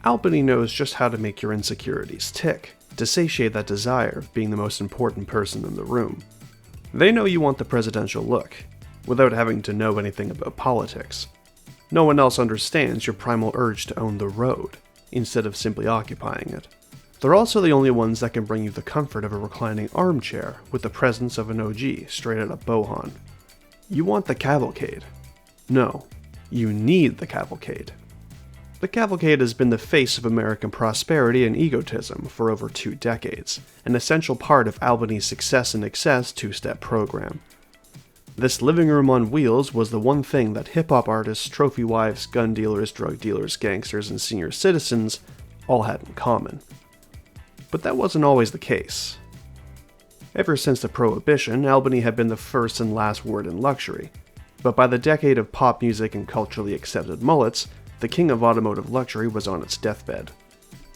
Albany knows just how to make your insecurities tick, to satiate that desire of being the most important person in the room. They know you want the presidential look, without having to know anything about politics. No one else understands your primal urge to own the road, instead of simply occupying it. They're also the only ones that can bring you the comfort of a reclining armchair with the presence of an OG straight out of Boywond. You want the Cavalcade. No, you need the Cavalcade. The Cavalcade has been the face of American prosperity and egotism for over 2 decades, an essential part of Albany's Success in Excess 2-step program. This living room on wheels was the one thing that hip-hop artists, trophy wives, gun dealers, drug dealers, gangsters, and senior citizens all had in common. But that wasn't always the case. Ever since the Prohibition, Albany had been the first and last word in luxury, but by the decade of pop music and culturally accepted mullets, the king of automotive luxury was on its deathbed.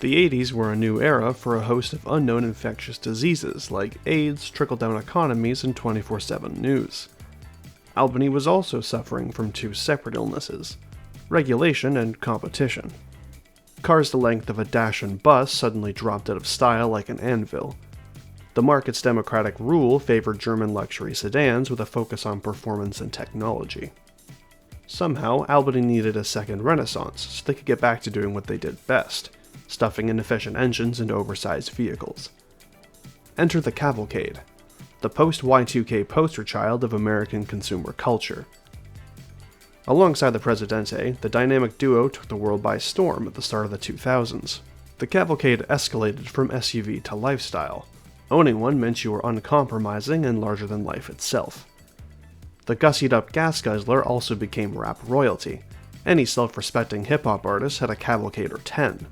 The 80s were a new era for a host of unknown infectious diseases like AIDS, trickle-down economies, and 24/7 news. Albany was also suffering from 2 separate illnesses: regulation and competition. Cars the length of a Dash and bus suddenly dropped out of style like an anvil. The market's democratic rule favored German luxury sedans with a focus on performance and technology. Somehow, Albany needed a second renaissance so they could get back to doing what they did best, stuffing inefficient engines into oversized vehicles. Enter the Cavalcade, the post-Y2K poster child of American consumer culture. Alongside the Presidente, the dynamic duo took the world by storm at the start of the 2000s. The Cavalcade escalated from SUV to lifestyle. Owning one meant you were uncompromising and larger than life itself. The gussied-up gas guzzler also became rap royalty. Any self-respecting hip-hop artist had a Cavalcade or 10.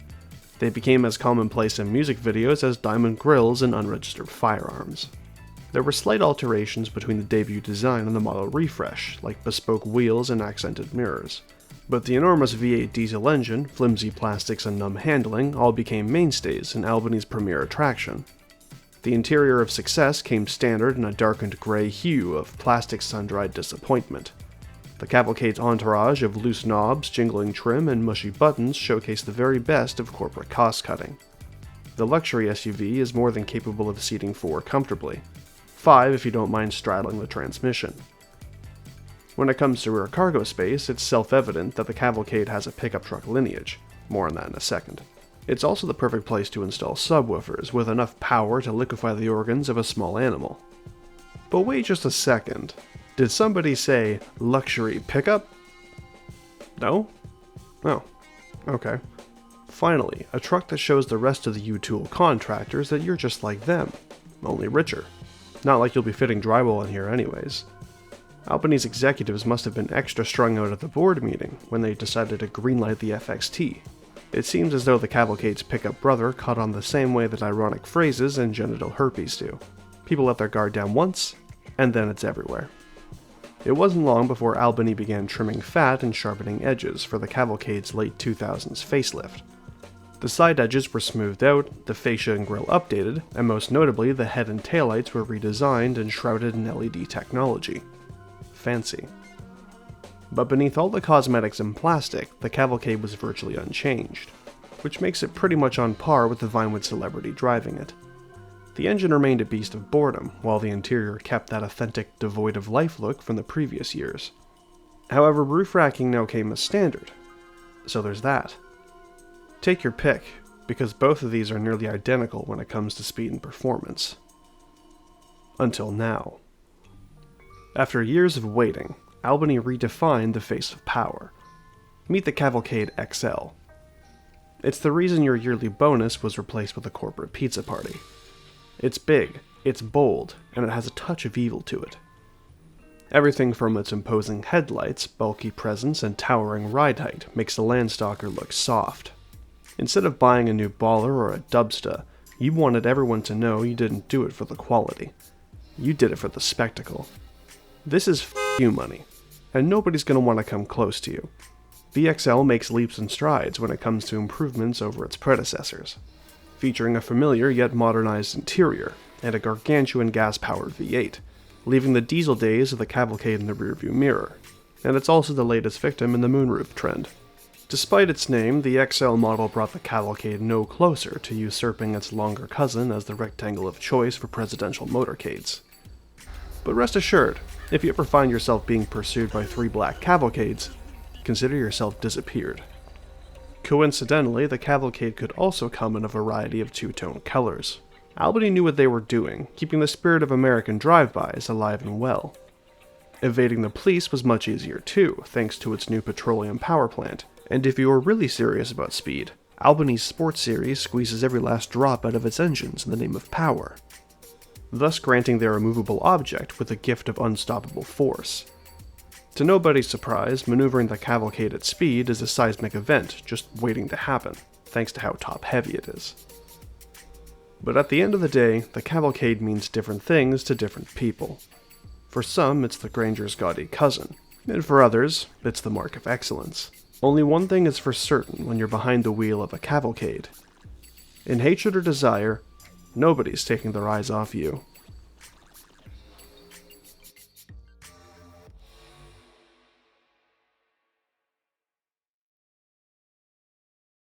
They became as commonplace in music videos as diamond grills and unregistered firearms. There were slight alterations between the debut design and the model refresh, like bespoke wheels and accented mirrors. But the enormous V8 diesel engine, flimsy plastics, and numb handling all became mainstays in Albany's premier attraction. The interior of Success came standard in a darkened gray hue of plastic sun-dried disappointment. The Cavalcade's entourage of loose knobs, jingling trim, and mushy buttons showcased the very best of corporate cost-cutting. The luxury SUV is more than capable of seating 4 comfortably. 5 if you don't mind straddling the transmission. When it comes to rear cargo space, it's self-evident that the Cavalcade has a pickup truck lineage. More on that in a second. It's also the perfect place to install subwoofers with enough power to liquefy the organs of a small animal. But wait just a second. Did somebody say luxury pickup? No? Oh, okay. Finally, a truck that shows the rest of the U-Tool contractors that you're just like them, only richer. Not like you'll be fitting drywall in here anyways. Albany's executives must have been extra strung out at the board meeting when they decided to greenlight the FXT. It seems as though the Cavalcade's pickup brother caught on the same way that ironic phrases and genital herpes do. People let their guard down once, and then it's everywhere. It wasn't long before Albany began trimming fat and sharpening edges for the Cavalcade's late 2000s facelift. The side edges were smoothed out, the fascia and grille updated, and most notably the head and taillights were redesigned and shrouded in LED technology. Fancy. But beneath all the cosmetics and plastic, the Cavalcade was virtually unchanged, which makes it pretty much on par with the Vinewood celebrity driving it. The engine remained a beast of boredom, while the interior kept that authentic, devoid-of-life look from the previous years. However, roof racking now came as standard, so there's that. Take your pick, because both of these are nearly identical when it comes to speed and performance. Until now. After years of waiting, Albany redefined the face of power. Meet the Cavalcade XL. It's the reason your yearly bonus was replaced with a corporate pizza party. It's big, it's bold, and it has a touch of evil to it. Everything from its imposing headlights, bulky presence, and towering ride height makes the Landstalker look soft. Instead of buying a new baller or a dubsta, you wanted everyone to know you didn't do it for the quality. You did it for the spectacle. This is you money, and nobody's going to want to come close to you. The XL makes leaps and strides when it comes to improvements over its predecessors, featuring a familiar yet modernized interior and a gargantuan gas-powered V8, leaving the diesel days of the Cavalcade in the rearview mirror, and it's also the latest victim in the moonroof trend. Despite its name, the XL model brought the Cavalcade no closer to usurping its longer cousin as the rectangle of choice for presidential motorcades. But rest assured, if you ever find yourself being pursued by 3 black Cavalcades, consider yourself disappeared. Coincidentally, the Cavalcade could also come in a variety of two-tone colors. Albany knew what they were doing, keeping the spirit of American drive-bys alive and well. Evading the police was much easier too, thanks to its new petroleum power plant, and if you are really serious about speed, Albany's sports series squeezes every last drop out of its engines in the name of power, thus granting their immovable object with a gift of unstoppable force. To nobody's surprise, maneuvering the Cavalcade at speed is a seismic event just waiting to happen, thanks to how top-heavy it is. But at the end of the day, the Cavalcade means different things to different people. For some, it's the Granger's gaudy cousin, and for others, it's the mark of excellence. Only one thing is for certain when you're behind the wheel of a Cavalcade. In hatred or desire, nobody's taking their eyes off you.